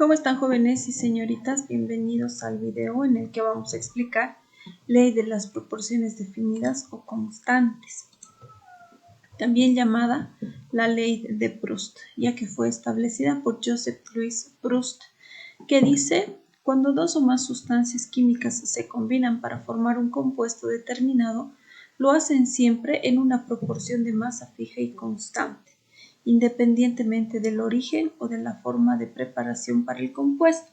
¿Cómo están, jóvenes y señoritas? Bienvenidos al video en el que vamos a explicar ley de las proporciones definidas o constantes, también llamada la ley de Proust, ya que fue establecida por Joseph Louis Proust, que dice: cuando dos o más sustancias químicas se combinan para formar un compuesto determinado, lo hacen siempre en una proporción de masa fija y constante, independientemente del origen o de la forma de preparación para el compuesto.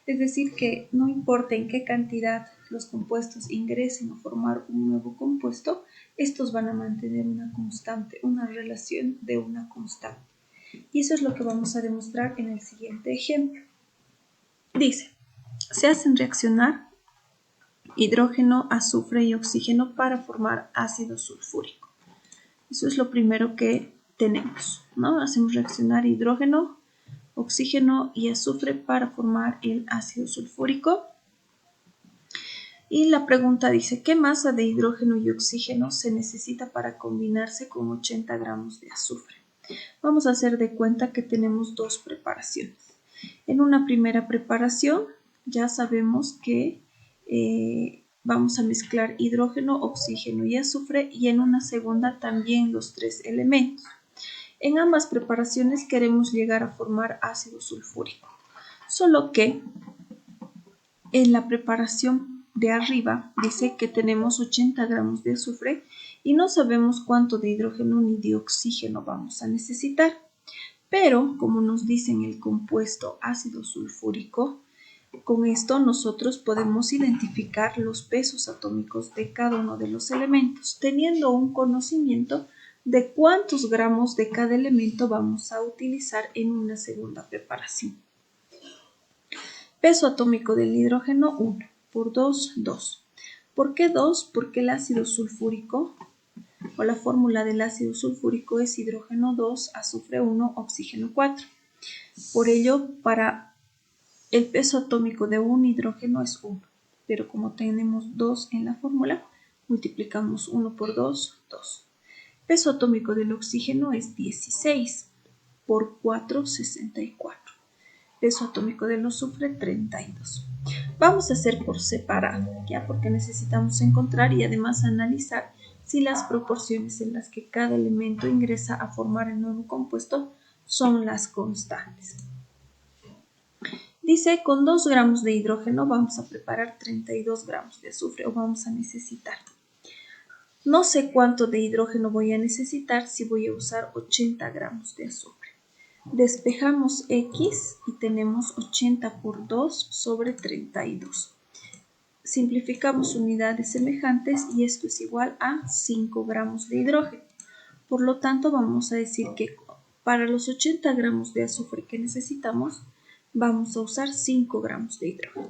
Es decir, que no importa en qué cantidad los compuestos ingresen a formar un nuevo compuesto, estos van a mantener una constante, una relación de una constante. Y eso es lo que vamos a demostrar en el siguiente ejemplo. Dice: se hacen reaccionar hidrógeno, azufre y oxígeno para formar ácido sulfúrico. Eso es lo primero que tenemos, ¿no? Hacemos reaccionar hidrógeno, oxígeno y azufre para formar el ácido sulfúrico. Y la pregunta dice: ¿qué masa de hidrógeno y oxígeno se necesita para combinarse con 80 gramos de azufre? Vamos a hacer de cuenta que tenemos dos preparaciones. En una primera preparación ya sabemos que vamos a mezclar hidrógeno, oxígeno y azufre, y en una segunda también los tres elementos. En ambas preparaciones queremos llegar a formar ácido sulfúrico, solo que en la preparación de arriba dice que tenemos 80 gramos de azufre y no sabemos cuánto de hidrógeno ni de oxígeno vamos a necesitar. Pero como nos dice en el compuesto ácido sulfúrico, con esto nosotros podemos identificar los pesos atómicos de cada uno de los elementos, teniendo un conocimiento de cuántos gramos de cada elemento vamos a utilizar en una segunda preparación. Peso atómico del hidrógeno 1, por 2, 2. ¿Por qué 2? Porque el ácido sulfúrico, o la fórmula del ácido sulfúrico, es hidrógeno 2, azufre 1, oxígeno 4. Por ello, para el peso atómico de un hidrógeno es 1, pero como tenemos 2 en la fórmula, multiplicamos 1 por 2, 2. Peso atómico del oxígeno es 16, por 4, 64. Peso atómico del azufre, 32. Vamos a hacer por separado, ¿ya? Porque necesitamos encontrar y además analizar si las proporciones en las que cada elemento ingresa a formar el nuevo compuesto son las constantes. Dice: con 2 gramos de hidrógeno vamos a preparar 32 gramos de azufre, o vamos a necesitar. No sé cuánto de hidrógeno voy a necesitar si voy a usar 80 gramos de azufre. Despejamos X y tenemos 80 por 2 sobre 32. Simplificamos unidades semejantes y esto es igual a 5 gramos de hidrógeno. Por lo tanto, vamos a decir que para los 80 gramos de azufre que necesitamos, vamos a usar 5 gramos de hidrógeno.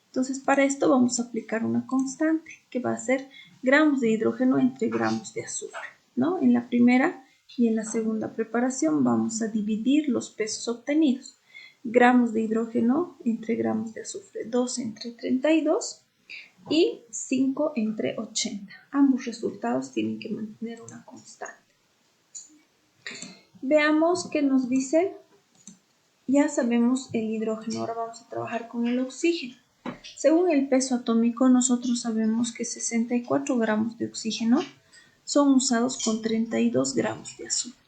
Entonces, para esto vamos a aplicar una constante que va a ser gramos de hidrógeno entre gramos de azufre, ¿no? En la primera y en la segunda preparación vamos a dividir los pesos obtenidos. Gramos de hidrógeno entre gramos de azufre, 2 entre 32 y 5 entre 80. Ambos resultados tienen que mantener una constante. Veamos qué nos dice. Ya sabemos el hidrógeno, ahora vamos a trabajar con el oxígeno. Según el peso atómico, nosotros sabemos que 64 gramos de oxígeno son usados con 32 gramos de azufre.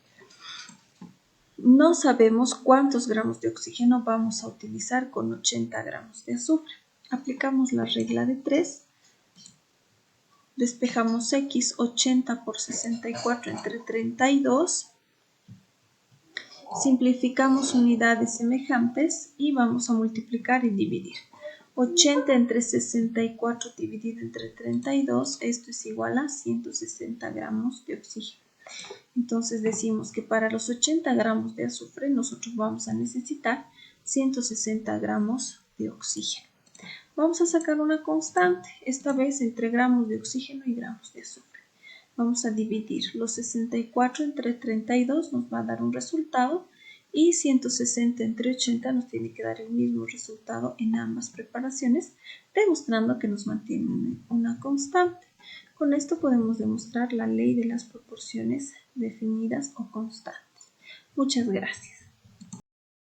No sabemos cuántos gramos de oxígeno vamos a utilizar con 80 gramos de azufre. Aplicamos la regla de 3. Despejamos X, 80 por 64 entre 32. Simplificamos unidades semejantes y vamos a multiplicar y dividir. 80 entre 64 dividido entre 32, esto es igual a 160 gramos de oxígeno. Entonces decimos que para los 80 gramos de azufre nosotros vamos a necesitar 160 gramos de oxígeno. Vamos a sacar una constante, esta vez entre gramos de oxígeno y gramos de azufre. Vamos a dividir los 64 entre 32, nos va a dar un resultado, y 160 entre 80 nos tiene que dar el mismo resultado en ambas preparaciones, demostrando que nos mantiene una constante. Con esto podemos demostrar la ley de las proporciones definidas o constantes. Muchas gracias.